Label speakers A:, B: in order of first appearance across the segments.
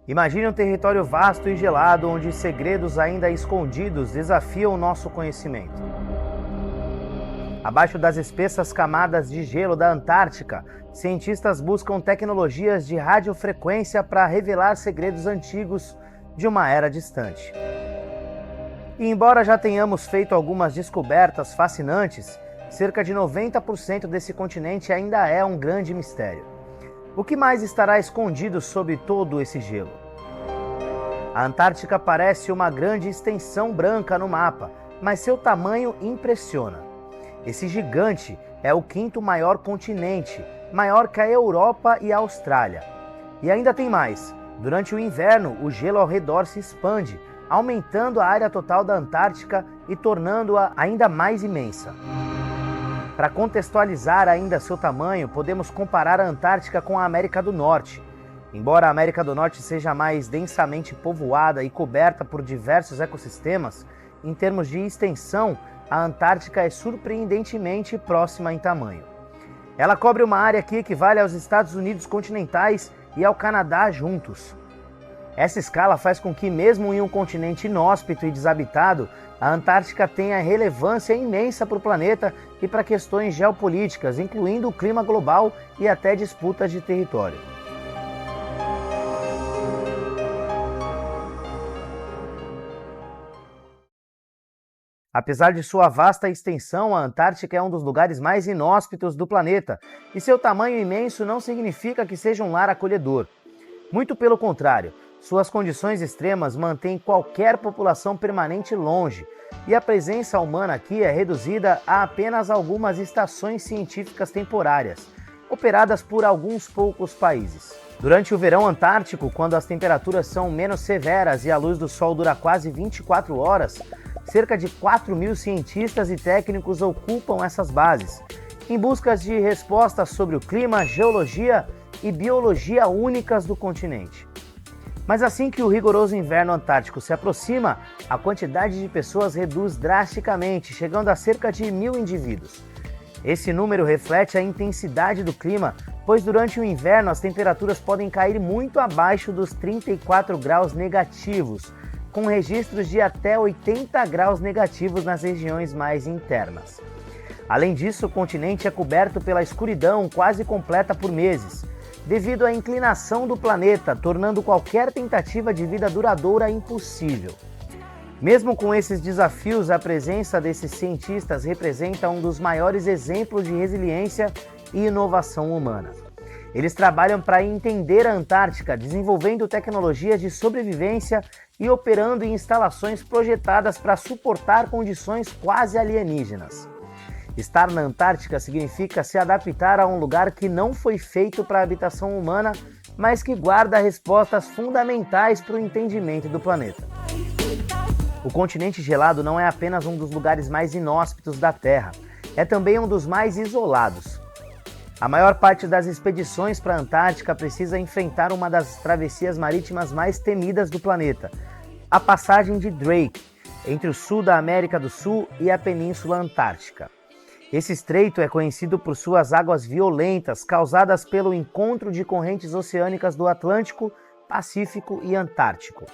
A: Imagine um território vasto e gelado onde segredos ainda escondidos desafiam o nosso conhecimento. Abaixo das espessas camadas de gelo da Antártica, cientistas buscam tecnologias de radiofrequência para revelar segredos antigos de uma era distante. E embora já tenhamos feito algumas descobertas fascinantes, cerca de 90% desse continente ainda é um grande mistério. O que mais estará escondido sob todo esse gelo? A Antártica parece uma grande extensão branca no mapa, mas seu tamanho impressiona. Esse gigante é o quinto maior continente, maior que a Europa e a Austrália. E ainda tem mais. Durante o inverno, o gelo ao redor se expande, aumentando a área total da Antártica e tornando-a ainda mais imensa. Para contextualizar ainda seu tamanho, podemos comparar a Antártica com a América do Norte. Embora a América do Norte seja mais densamente povoada e coberta por diversos ecossistemas, em termos de extensão, a Antártica é surpreendentemente próxima em tamanho. Ela cobre uma área que equivale aos Estados Unidos continentais e ao Canadá juntos. Essa escala faz com que, mesmo em um continente inóspito e desabitado, a Antártica tenha relevância imensa para o planeta e para questões geopolíticas, incluindo o clima global e até disputas de território. Apesar de sua vasta extensão, a Antártica é um dos lugares mais inóspitos do planeta, e seu tamanho imenso não significa que seja um lar acolhedor. Muito pelo contrário, suas condições extremas mantêm qualquer população permanente longe, e a presença humana aqui é reduzida a apenas algumas estações científicas temporárias, operadas por alguns poucos países. Durante o verão antártico, quando as temperaturas são menos severas e a luz do sol dura quase 24 horas, cerca de 4.000 cientistas e técnicos ocupam essas bases, em busca de respostas sobre o clima, geologia e biologia únicas do continente. Mas assim que o rigoroso inverno antártico se aproxima, a quantidade de pessoas reduz drasticamente, chegando a cerca de 1.000 indivíduos. Esse número reflete a intensidade do clima, pois durante o inverno as temperaturas podem cair muito abaixo dos 34 graus negativos, com registros de até 80 graus negativos nas regiões mais internas. Além disso, o continente é coberto pela escuridão quase completa por meses, devido à inclinação do planeta, tornando qualquer tentativa de vida duradoura impossível. Mesmo com esses desafios, a presença desses cientistas representa um dos maiores exemplos de resiliência e inovação humana. Eles trabalham para entender a Antártica, desenvolvendo tecnologias de sobrevivência e operando em instalações projetadas para suportar condições quase alienígenas. Estar na Antártica significa se adaptar a um lugar que não foi feito para a habitação humana, mas que guarda respostas fundamentais para o entendimento do planeta. O continente gelado não é apenas um dos lugares mais inóspitos da Terra, é também um dos mais isolados. A maior parte das expedições para a Antártica precisa enfrentar uma das travessias marítimas mais temidas do planeta, a passagem de Drake, entre o sul da América do Sul e a Península Antártica. Esse estreito é conhecido por suas águas violentas causadas pelo encontro de correntes oceânicas do Atlântico, Pacífico e Antártico.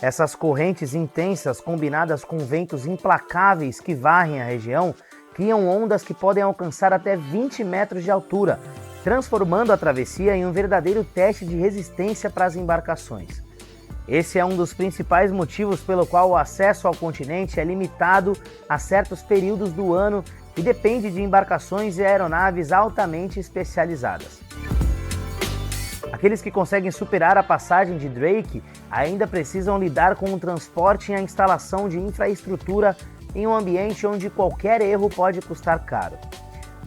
A: Essas correntes intensas, combinadas com ventos implacáveis que varrem a região, criam ondas que podem alcançar até 20 metros de altura, transformando a travessia em um verdadeiro teste de resistência para as embarcações. Esse é um dos principais motivos pelo qual o acesso ao continente é limitado a certos períodos do ano e depende de embarcações e aeronaves altamente especializadas. Aqueles que conseguem superar a passagem de Drake ainda precisam lidar com o transporte e a instalação de infraestrutura em um ambiente onde qualquer erro pode custar caro.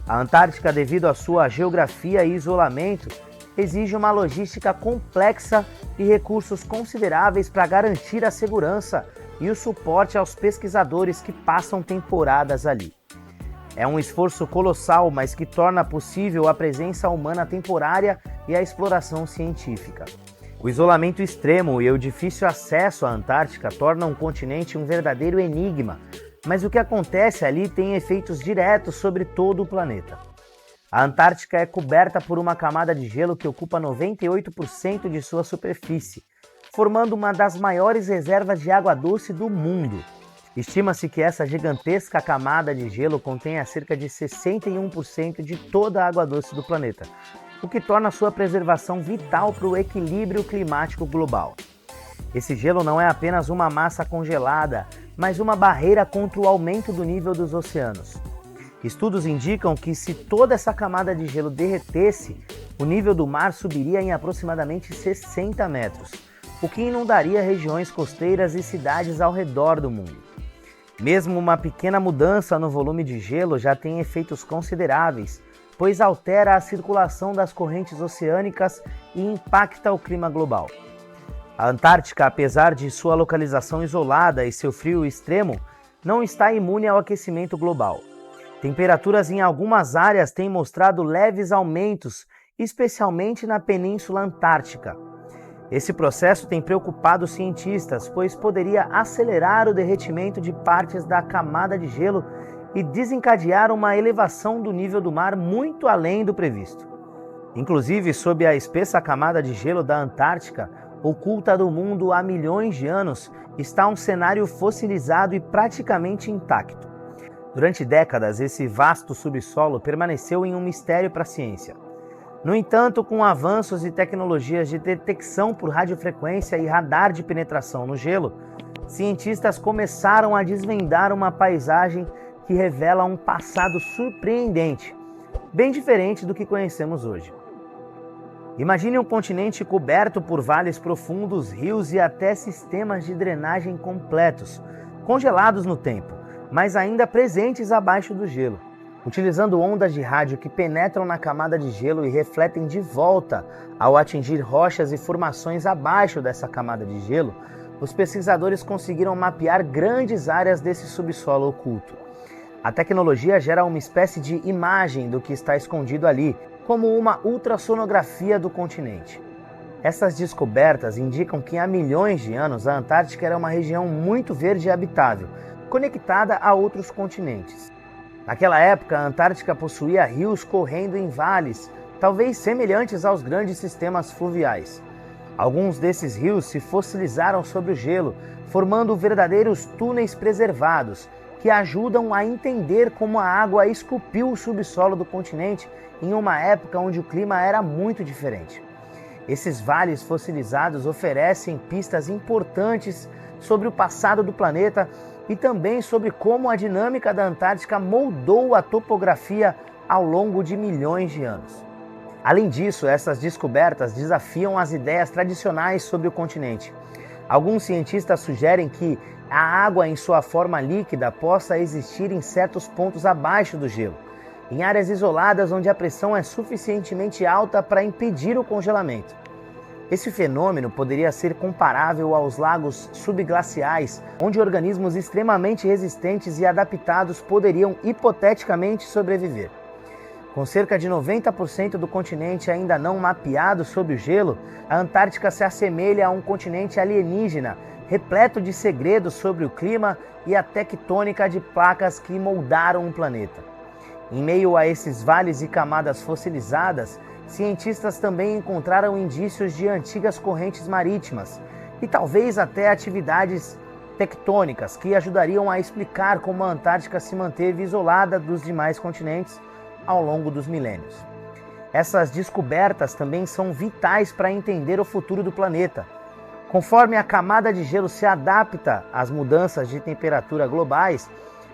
A: A Antártica, devido à sua geografia e isolamento, exige uma logística complexa e recursos consideráveis para garantir a segurança e o suporte aos pesquisadores que passam temporadas ali. É um esforço colossal, mas que torna possível a presença humana temporária e a exploração científica. O isolamento extremo e o difícil acesso à Antártica tornam o continente um verdadeiro enigma, mas o que acontece ali tem efeitos diretos sobre todo o planeta. A Antártica é coberta por uma camada de gelo que ocupa 98% de sua superfície. formando uma das maiores reservas de água doce do mundo. Estima-se que essa gigantesca camada de gelo contenha cerca de 61% de toda a água doce do planeta, o que torna sua preservação vital para o equilíbrio climático global. Esse gelo não é apenas uma massa congelada, mas uma barreira contra o aumento do nível dos oceanos. Estudos indicam que se toda essa camada de gelo derretesse, o nível do mar subiria em aproximadamente 60 metros, o que inundaria regiões costeiras e cidades ao redor do mundo. Mesmo uma pequena mudança no volume de gelo já tem efeitos consideráveis, pois altera a circulação das correntes oceânicas e impacta o clima global. A Antártica, apesar de sua localização isolada e seu frio extremo, não está imune ao aquecimento global. Temperaturas em algumas áreas têm mostrado leves aumentos, especialmente na Península Antártica. Esse processo tem preocupado os cientistas, pois poderia acelerar o derretimento de partes da camada de gelo e desencadear uma elevação do nível do mar muito além do previsto. Inclusive, sob a espessa camada de gelo da Antártica, oculta do mundo há milhões de anos, está um cenário fossilizado e praticamente intacto. Durante décadas, esse vasto subsolo permaneceu em um mistério para a ciência. No entanto, com avanços e tecnologias de detecção por radiofrequência e radar de penetração no gelo, cientistas começaram a desvendar uma paisagem que revela um passado surpreendente, bem diferente do que conhecemos hoje. Imagine um continente coberto por vales profundos, rios e até sistemas de drenagem completos, congelados no tempo, mas ainda presentes abaixo do gelo. Utilizando ondas de rádio que penetram na camada de gelo e refletem de volta ao atingir rochas e formações abaixo dessa camada de gelo, os pesquisadores conseguiram mapear grandes áreas desse subsolo oculto. A tecnologia gera uma espécie de imagem do que está escondido ali, como uma ultrassonografia do continente. Essas descobertas indicam que há milhões de anos a Antártica era uma região muito verde e habitável, conectada a outros continentes. Naquela época, a Antártica possuía rios correndo em vales, talvez semelhantes aos grandes sistemas fluviais. Alguns desses rios se fossilizaram sobre o gelo, formando verdadeiros túneis preservados, que ajudam a entender como a água esculpiu o subsolo do continente em uma época onde o clima era muito diferente. Esses vales fossilizados oferecem pistas importantes sobre o passado do planeta e também sobre como a dinâmica da Antártica moldou a topografia ao longo de milhões de anos. Além disso, essas descobertas desafiam as ideias tradicionais sobre o continente. Alguns cientistas sugerem que a água em sua forma líquida possa existir em certos pontos abaixo do gelo, em áreas isoladas onde a pressão é suficientemente alta para impedir o congelamento. Esse fenômeno poderia ser comparável aos lagos subglaciais, onde organismos extremamente resistentes e adaptados poderiam hipoteticamente sobreviver. Com cerca de 90% do continente ainda não mapeado sob o gelo, a Antártica se assemelha a um continente alienígena, repleto de segredos sobre o clima e a tectônica de placas que moldaram o planeta. Em meio a esses vales e camadas fossilizadas, cientistas também encontraram indícios de antigas correntes marítimas e talvez até atividades tectônicas que ajudariam a explicar como a Antártica se manteve isolada dos demais continentes ao longo dos milênios. Essas descobertas também são vitais para entender o futuro do planeta. Conforme a camada de gelo se adapta às mudanças de temperatura globais,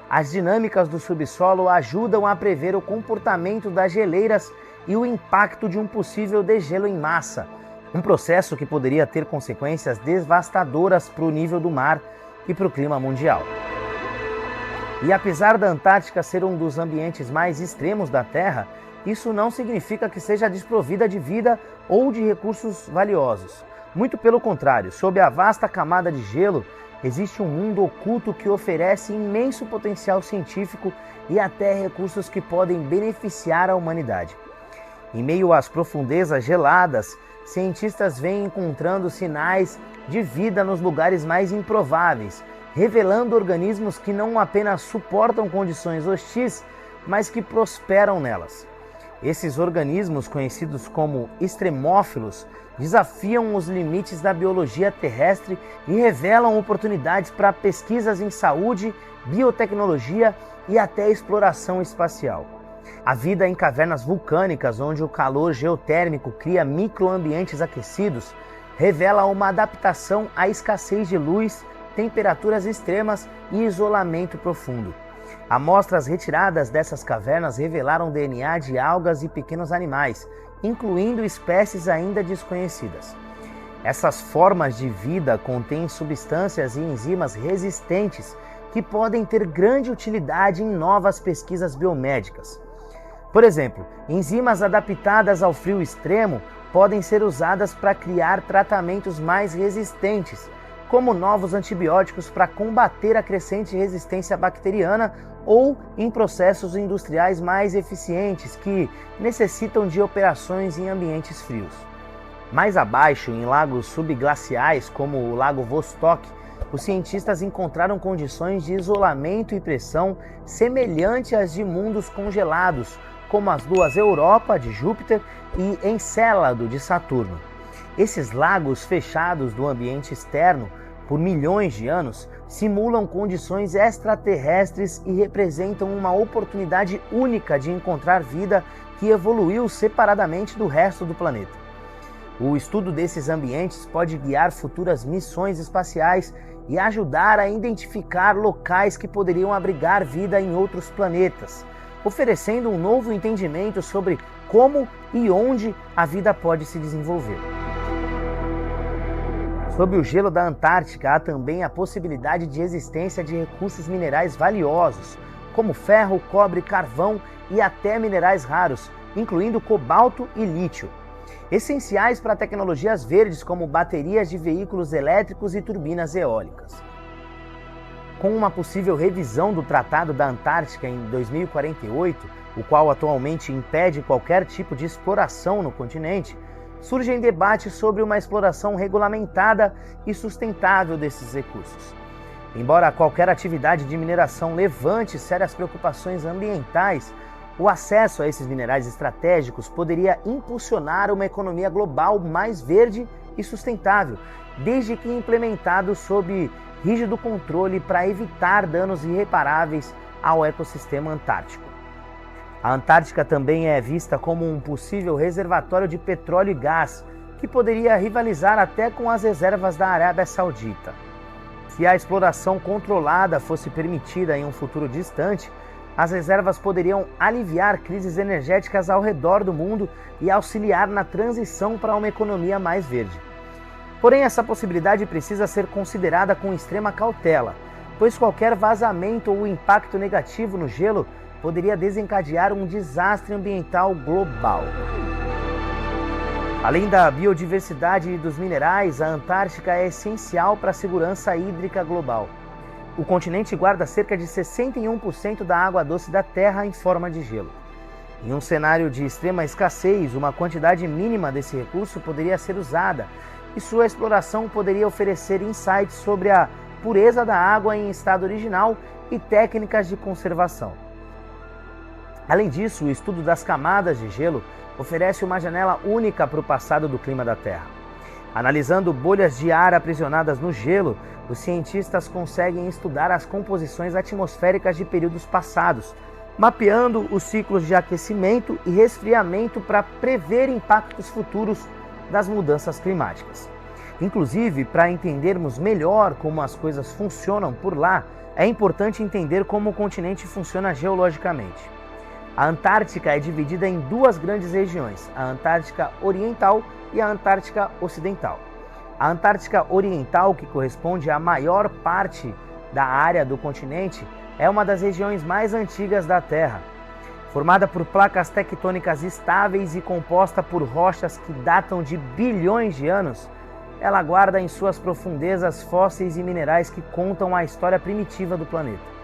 A: as dinâmicas do subsolo ajudam a prever o comportamento das geleiras e o impacto de um possível degelo em massa, um processo que poderia ter consequências devastadoras para o nível do mar e para o clima mundial. E apesar da Antártica ser um dos ambientes mais extremos da Terra, isso não significa que seja desprovida de vida ou de recursos valiosos. Muito pelo contrário, sob a vasta camada de gelo, existe um mundo oculto que oferece imenso potencial científico e até recursos que podem beneficiar a humanidade. Em meio às profundezas geladas, cientistas vêm encontrando sinais de vida nos lugares mais improváveis, revelando organismos que não apenas suportam condições hostis, mas que prosperam nelas. Esses organismos, conhecidos como extremófilos, desafiam os limites da biologia terrestre e revelam oportunidades para pesquisas em saúde, biotecnologia e até exploração espacial. A vida em cavernas vulcânicas, onde o calor geotérmico cria microambientes aquecidos, revela uma adaptação à escassez de luz, temperaturas extremas e isolamento profundo. Amostras retiradas dessas cavernas revelaram DNA de algas e pequenos animais, incluindo espécies ainda desconhecidas. Essas formas de vida contêm substâncias e enzimas resistentes que podem ter grande utilidade em novas pesquisas biomédicas. Por exemplo, enzimas adaptadas ao frio extremo podem ser usadas para criar tratamentos mais resistentes, como novos antibióticos para combater a crescente resistência bacteriana ou em processos industriais mais eficientes que necessitam de operações em ambientes frios. Mais abaixo, em lagos subglaciais como o Lago Vostok, os cientistas encontraram condições de isolamento e pressão semelhantes às de mundos congelados, como as luas Europa de Júpiter e Encélado de Saturno. Esses lagos fechados do ambiente externo por milhões de anos simulam condições extraterrestres e representam uma oportunidade única de encontrar vida que evoluiu separadamente do resto do planeta. O estudo desses ambientes pode guiar futuras missões espaciais e ajudar a identificar locais que poderiam abrigar vida em outros planetas, oferecendo um novo entendimento sobre como e onde a vida pode se desenvolver. Sob o gelo da Antártica há também a possibilidade de existência de recursos minerais valiosos, como ferro, cobre, carvão e até minerais raros, incluindo cobalto e lítio, essenciais para tecnologias verdes como baterias de veículos elétricos e turbinas eólicas. Com uma possível revisão do Tratado da Antártica em 2048, o qual atualmente impede qualquer tipo de exploração no continente, surgem debates sobre uma exploração regulamentada e sustentável desses recursos. Embora qualquer atividade de mineração levante sérias preocupações ambientais, o acesso a esses minerais estratégicos poderia impulsionar uma economia global mais verde e sustentável, desde que implementado sob rígido controle para evitar danos irreparáveis ao ecossistema antártico. A Antártica também é vista como um possível reservatório de petróleo e gás, que poderia rivalizar até com as reservas da Arábia Saudita. Se a exploração controlada fosse permitida em um futuro distante, as reservas poderiam aliviar crises energéticas ao redor do mundo e auxiliar na transição para uma economia mais verde. Porém, essa possibilidade precisa ser considerada com extrema cautela, pois qualquer vazamento ou impacto negativo no gelo poderia desencadear um desastre ambiental global. Além da biodiversidade e dos minerais, a Antártica é essencial para a segurança hídrica global. O continente guarda cerca de 61% da água doce da Terra em forma de gelo. Em um cenário de extrema escassez, uma quantidade mínima desse recurso poderia ser usada e sua exploração poderia oferecer insights sobre a pureza da água em estado original e técnicas de conservação. Além disso, o estudo das camadas de gelo oferece uma janela única para o passado do clima da Terra. Analisando bolhas de ar aprisionadas no gelo, os cientistas conseguem estudar as composições atmosféricas de períodos passados, mapeando os ciclos de aquecimento e resfriamento para prever impactos futuros das mudanças climáticas. Inclusive, para entendermos melhor como as coisas funcionam por lá, é importante entender como o continente funciona geologicamente. A Antártica é dividida em duas grandes regiões, a Antártica Oriental e a Antártica Ocidental. A Antártica Oriental, que corresponde à maior parte da área do continente, é uma das regiões mais antigas da Terra. Formada por placas tectônicas estáveis e composta por rochas que datam de bilhões de anos, ela guarda em suas profundezas fósseis e minerais que contam a história primitiva do planeta.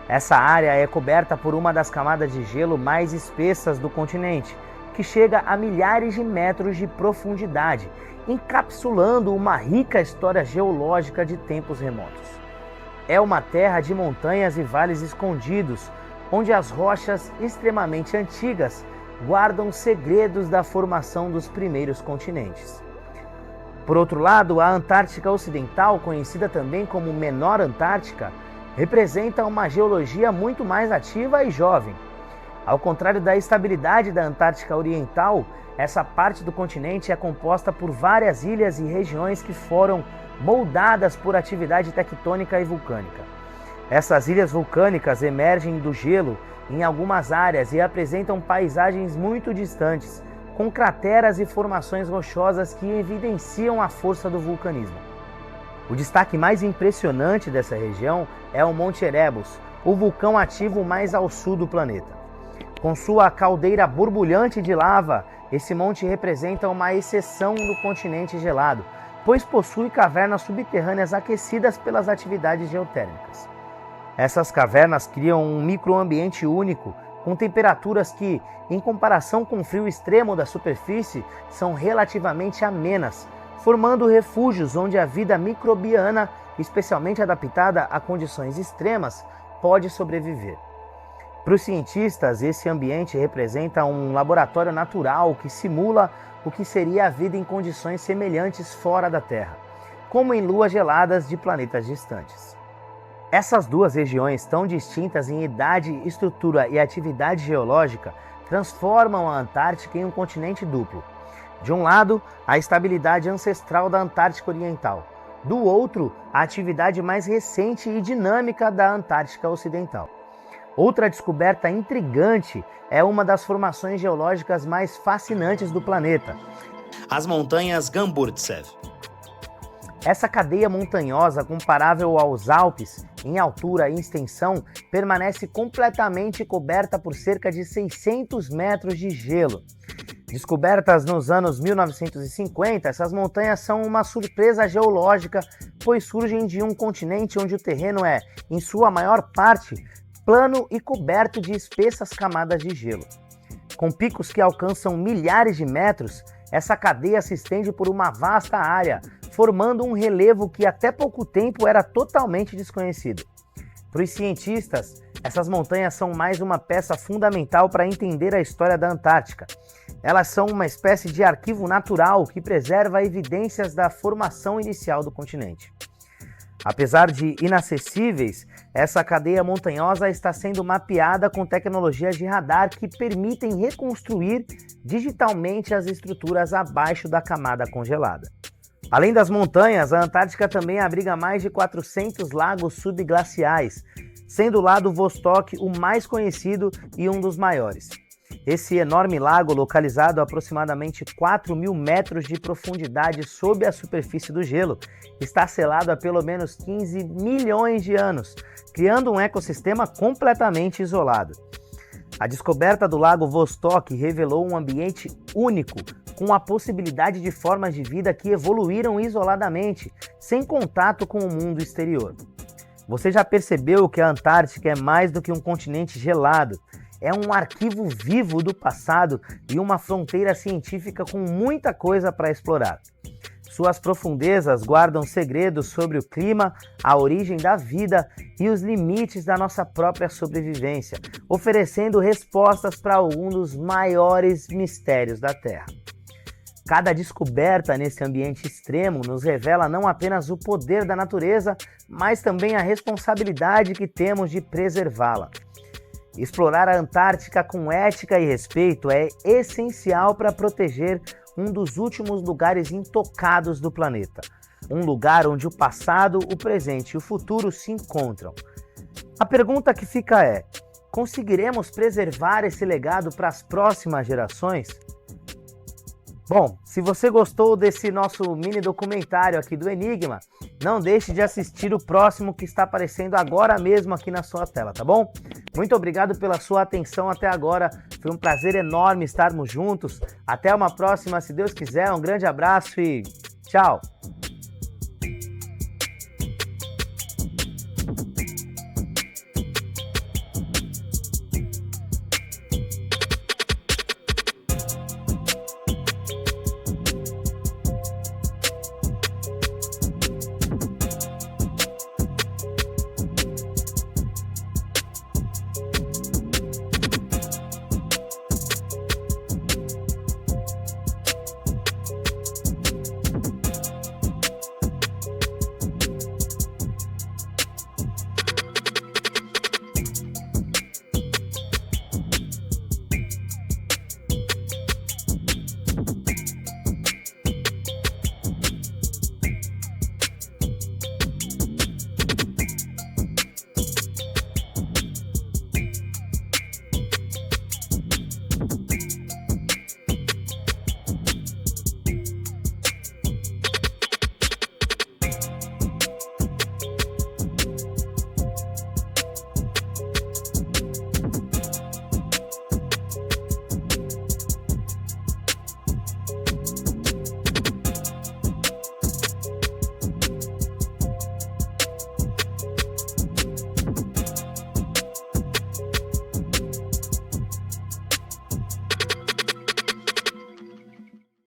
A: Essa área é coberta por uma das camadas de gelo mais espessas do continente, que chega a milhares de metros de profundidade, encapsulando uma rica história geológica de tempos remotos. É uma terra de montanhas e vales escondidos, onde as rochas extremamente antigas guardam segredos da formação dos primeiros continentes. Por outro lado, a Antártica Ocidental, conhecida também como Menor Antártica, representa uma geologia muito mais ativa e jovem. Ao contrário da estabilidade da Antártica Oriental, essa parte do continente é composta por várias ilhas e regiões que foram moldadas por atividade tectônica e vulcânica. Essas ilhas vulcânicas emergem do gelo em algumas áreas e apresentam paisagens muito distantes, com crateras e formações rochosas que evidenciam a força do vulcanismo. O destaque mais impressionante dessa região é o Monte Erebus, o vulcão ativo mais ao sul do planeta. Com sua caldeira borbulhante de lava, esse monte representa uma exceção no continente gelado, pois possui cavernas subterrâneas aquecidas pelas atividades geotérmicas. Essas cavernas criam um microambiente único, com temperaturas que, em comparação com o frio extremo da superfície, são relativamente amenas, formando refúgios onde a vida microbiana, especialmente adaptada a condições extremas, pode sobreviver. Para os cientistas, esse ambiente representa um laboratório natural que simula o que seria a vida em condições semelhantes fora da Terra, como em luas geladas de planetas distantes. Essas duas regiões, tão distintas em idade, estrutura e atividade geológica, transformam a Antártica em um continente duplo. De um lado, a estabilidade ancestral da Antártica Oriental. Do outro, a atividade mais recente e dinâmica da Antártica Ocidental. Outra descoberta intrigante é uma das formações geológicas mais fascinantes do planeta: as montanhas Gamburtsev. Essa cadeia montanhosa, comparável aos Alpes em altura e extensão, permanece completamente coberta por cerca de 600 metros de gelo. Descobertas nos anos 1950, essas montanhas são uma surpresa geológica, pois surgem de um continente onde o terreno é, em sua maior parte, plano e coberto de espessas camadas de gelo. Com picos que alcançam milhares de metros, essa cadeia se estende por uma vasta área, formando um relevo que até pouco tempo era totalmente desconhecido. Para os cientistas, essas montanhas são mais uma peça fundamental para entender a história da Antártica. Elas são uma espécie de arquivo natural que preserva evidências da formação inicial do continente. Apesar de inacessíveis, essa cadeia montanhosa está sendo mapeada com tecnologias de radar que permitem reconstruir digitalmente as estruturas abaixo da camada congelada. Além das montanhas, a Antártica também abriga mais de 400 lagos subglaciais, sendo o Lago Vostok o mais conhecido e um dos maiores. Esse enorme lago, localizado a aproximadamente 4.000 metros de profundidade sob a superfície do gelo, está selado há pelo menos 15 milhões de anos, criando um ecossistema completamente isolado. A descoberta do Lago Vostok revelou um ambiente único, com a possibilidade de formas de vida que evoluíram isoladamente, sem contato com o mundo exterior. Você já percebeu que a Antártica é mais do que um continente gelado? É um arquivo vivo do passado e uma fronteira científica com muita coisa para explorar. Suas profundezas guardam segredos sobre o clima, a origem da vida e os limites da nossa própria sobrevivência, oferecendo respostas para alguns dos maiores mistérios da Terra. Cada descoberta nesse ambiente extremo nos revela não apenas o poder da natureza, mas também a responsabilidade que temos de preservá-la. Explorar a Antártica com ética e respeito é essencial para proteger um dos últimos lugares intocados do planeta. Um lugar onde o passado, o presente e o futuro se encontram. A pergunta que fica é: conseguiremos preservar esse legado para as próximas gerações? Bom, se você gostou desse nosso mini documentário aqui do Enigma, não deixe de assistir o próximo que está aparecendo agora mesmo aqui na sua tela, tá bom? Muito obrigado pela sua atenção até agora, foi um prazer enorme estarmos juntos. Até uma próxima, se Deus quiser, um grande abraço e tchau!